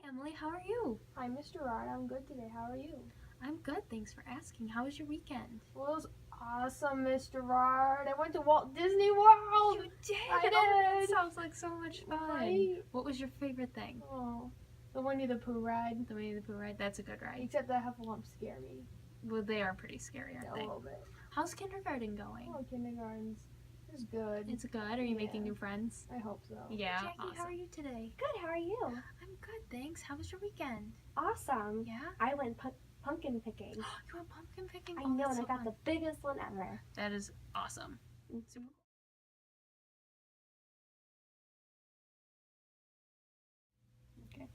Emily, how are you? Hi, Mr. Rod. I'm good today. How are you? I'm good, thanks for asking. How was your weekend? Well, it was awesome, Mr. Rod. I went to Walt Disney World. You did? I did. Oh, that sounds like so much fun. Right? What was your favorite thing? Oh, the Winnie the Pooh ride. The Winnie the Pooh ride? That's a good ride. Except the Hufflepuffs scare me. Well, they are pretty scary, aren't Yeah, they? a little bit. How's kindergarten going? Oh, kindergarten's is good. It's good? Are you making new friends? I hope so. Yeah, Jackie, awesome. how are you today? Good, how are you? I'm good, thanks. How was your weekend? Awesome. Yeah? I went pumpkin picking. You went pumpkin picking? I Oh, know, that's and so I got fun. the biggest one ever. That is awesome. Super cool. Okay.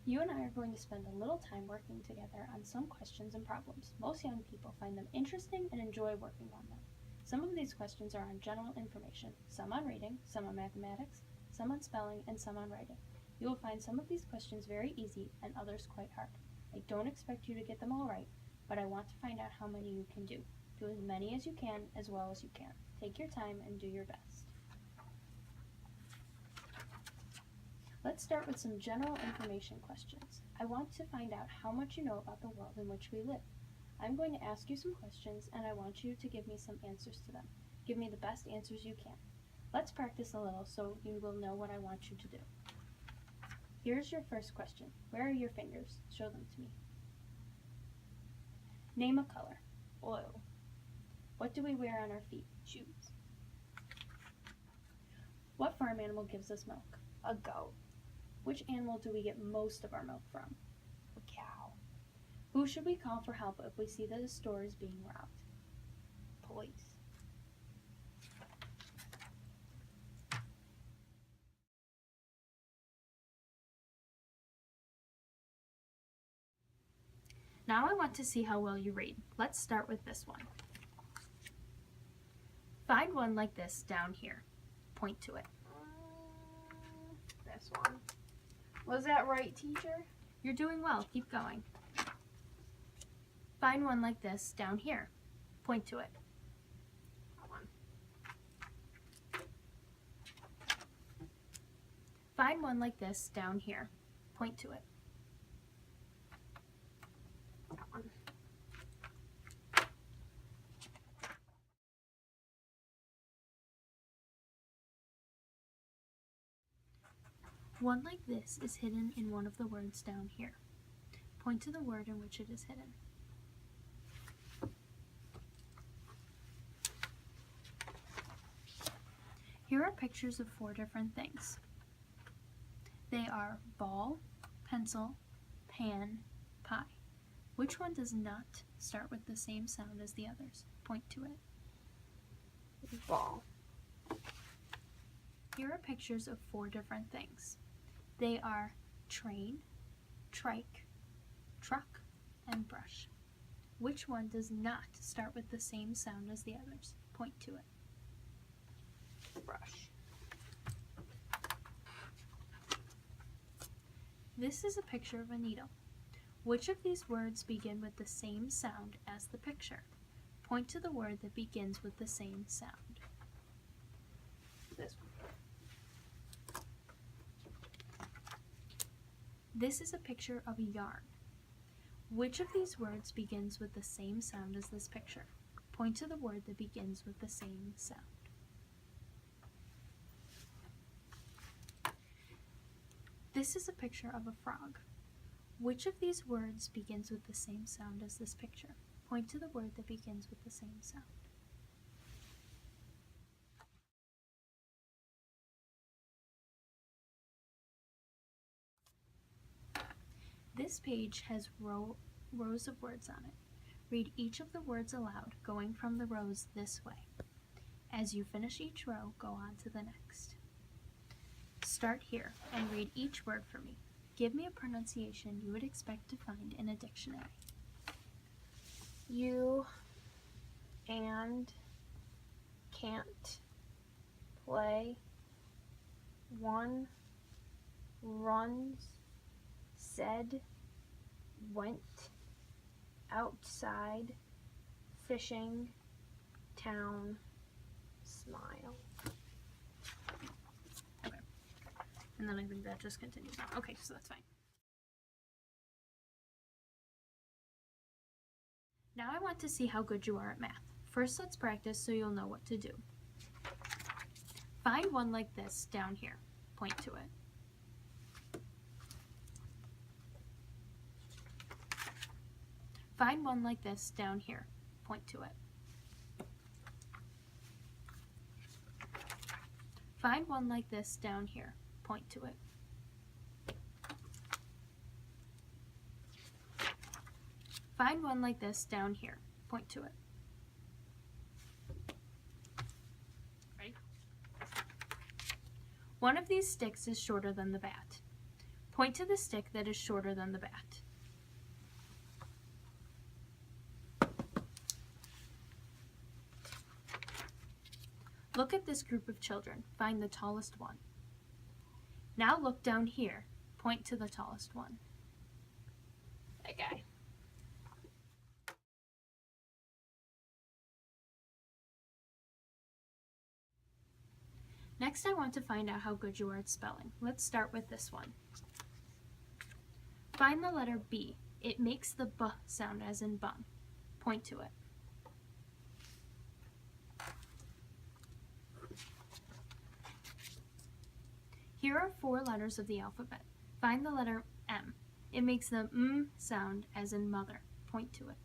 You and I are going to spend a little time working together on some questions and problems. Most young people find them interesting and enjoy working on them. Some of these questions are on general information, some on reading, some on mathematics, some on spelling, and some on writing. You will find some of these questions very easy and others quite hard. I don't expect you to get them all right, but I want to find out how many you can do. Do as many as you can, as well as you can. Take your time and do your best. Let's start with some general information questions. I want to find out how much you know about the world in which we live. I'm going to ask you some questions and I want you to give me some answers to them. Give me the best answers you can. Let's practice a little so you will know what I want you to do. Here's your first question. Where are your fingers? Show them to me. Name a color. Blue. What do we wear on our feet? Shoes. What farm animal gives us milk? A goat. Which animal do we get most of our milk from? A cow. Who should we call for help if we see that a store is being robbed? Police. Now I want to see how well you read. Let's start with this one. Find one like this down here. Point to it. This one. Was that right, teacher? You're doing well. Keep going. Find one like this down here. Point to it. That one. Find one like this down here. Point to it. That one. One like this is hidden in one of the words down here. Point to the word in which it is hidden. Here are pictures of 4 different things. They are ball, pencil, pan, pie. Which one does not start with the same sound as the others? Point to it. Ball. Here are pictures of 4 different things. They are train, trike, truck, and brush. Which one does not start with the same sound as the others? Point to it. Brush. This is a picture of a needle. Which of these words begin with the same sound as the picture? Point to the word that begins with the same sound. This one. This is a picture of a yarn. Which of these words begins with the same sound as this picture? Point to the word that begins with the same sound. This is a picture of a frog. Which of these words begins with the same sound as this picture? Point to the word that begins with the same sound. This page has rows of words on it. Read each of the words aloud, going from the rows this way. As you finish each row, go on to the next. Start here and read each word for me. Give me a pronunciation you would expect to find in a dictionary. You and can't play. One runs, said, went, outside, fishing, town, smile. And then I think that just continues on. Okay, so that's fine. Now I want to see how good you are at math. First, let's practice so you'll know what to do. Find one like this down here. Point to it. Find one like this down here. Point to it. Find one like this down here. Point to it. Find one like this down here. Point to it. Ready? One of these sticks is shorter than the bat. Point to the stick that is shorter than the bat. Look at this group of children. Find the tallest one. Now look down here. Point to the tallest one. That guy. Next, I want to find out how good you are at spelling. Let's start with this one. Find the letter B. It makes the B sound as in bun. Point to it. Here are 4 letters of the alphabet. Find the letter M. It makes the M sound as in mother. Point to it.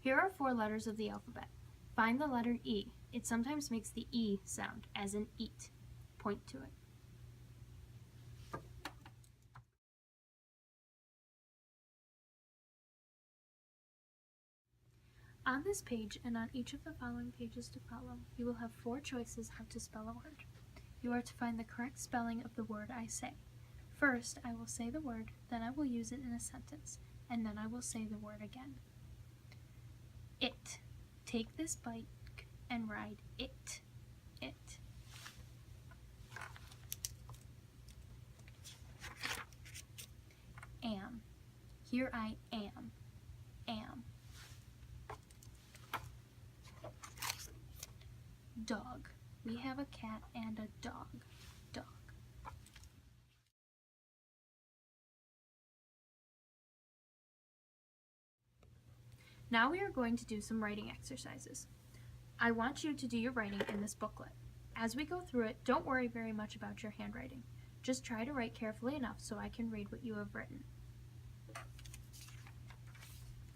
Here are 4 letters of the alphabet. Find the letter E. It sometimes makes the E sound, as in eat. Point to it. On this page and on each of the following pages to follow, you will have 4 choices how to spell a word. You are to find the correct spelling of the word I say. First, I will say the word, then I will use it in a sentence, and then I will say the word again. It. Take this bike and ride it. It. Am. Here I am. Am. Dog. We have a cat and a dog. Dog. Now we are going to do some writing exercises. I want you to do your writing in this booklet. As we go through it, don't worry very much about your handwriting. Just try to write carefully enough so I can read what you have written.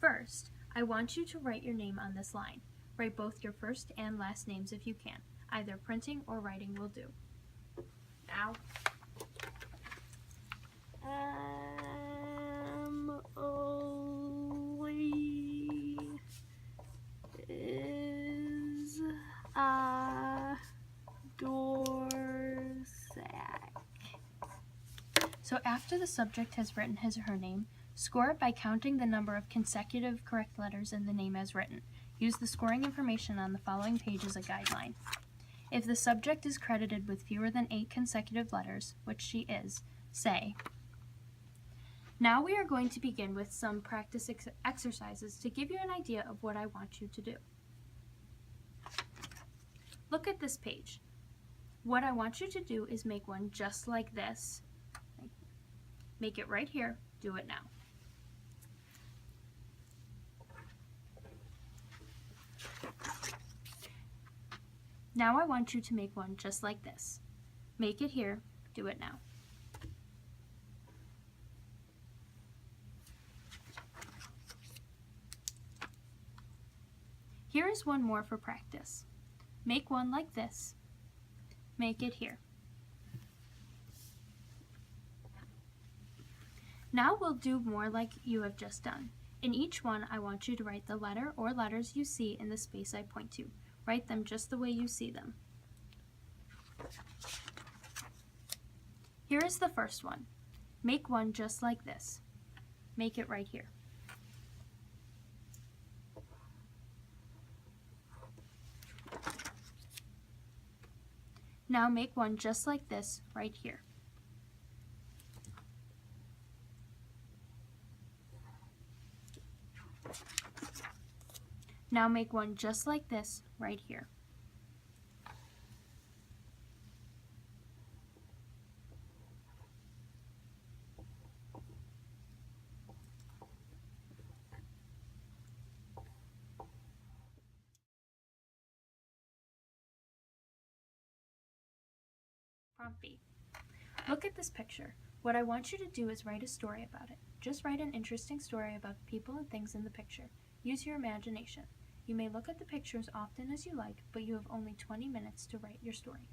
First, I want you to write your name on this line. Write both your first and last names if you can. Either printing or writing will do. Now, Is a door sack. so after the subject has written his or her name, score it by counting the number of consecutive correct letters in the name as written. Use the scoring information on the following page as a guideline. If the subject is credited with fewer than 8 consecutive letters, which she is, say. Now we are going to begin with some practice exercises to give you an idea of what I want you to do. Look at this page. What I want you to do is make one just like this. Make it right here. Do it now. Now I want you to make one just like this. Make it here. Do it now. Here is one more for practice. Make one like this. Make it here. Now we'll do more like you have just done. In each one, I want you to write the letter or letters you see in the space I point to. Write them just the way you see them. Here is the first one. Make one just like this. Make it right here. Now make one just like this right here. Now make one just like this right here. Prompt B. Look at this picture. What I want you to do is write a story about it. Just write an interesting story about the people and things in the picture. Use your imagination. You may look at the picture as often as you like, but you have only 20 minutes to write your story.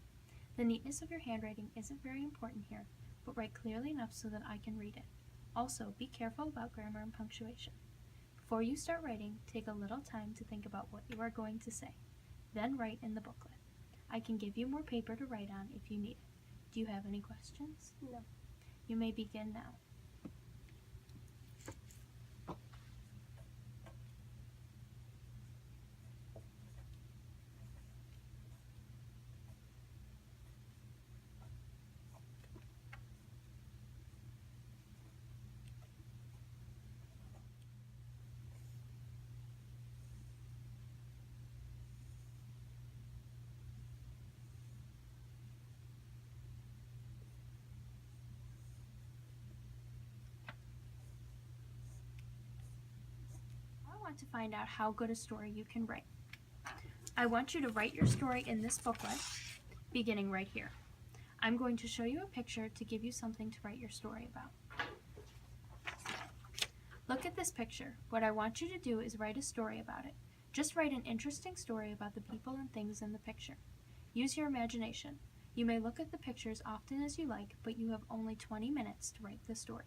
The neatness of your handwriting isn't very important here, but write clearly enough so that I can read it. Also, be careful about grammar and punctuation. Before you start writing, take a little time to think about what you are going to say. Then write in the booklet. I can give you more paper to write on if you need it. Do you have any questions? No. You may begin now. I want to find out how good a story you can write. I want you to write your story in this booklet, beginning right here. I'm going to show you a picture to give you something to write your story about. Look at this picture. What I want you to do is write a story about it. Just write an interesting story about the people and things in the picture. Use your imagination. You may look at the picture as often as you like, but you have only 20 minutes to write the story.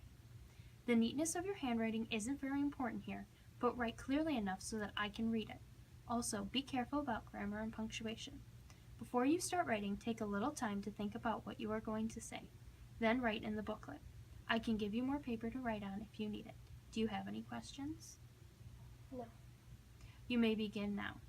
The neatness of your handwriting isn't very important here, but write clearly enough so that I can read it. Also, be careful about grammar and punctuation. Before you start writing, take a little time to think about what you are going to say. Then write in the booklet. I can give you more paper to write on if you need it. Do you have any questions? No. You may begin now.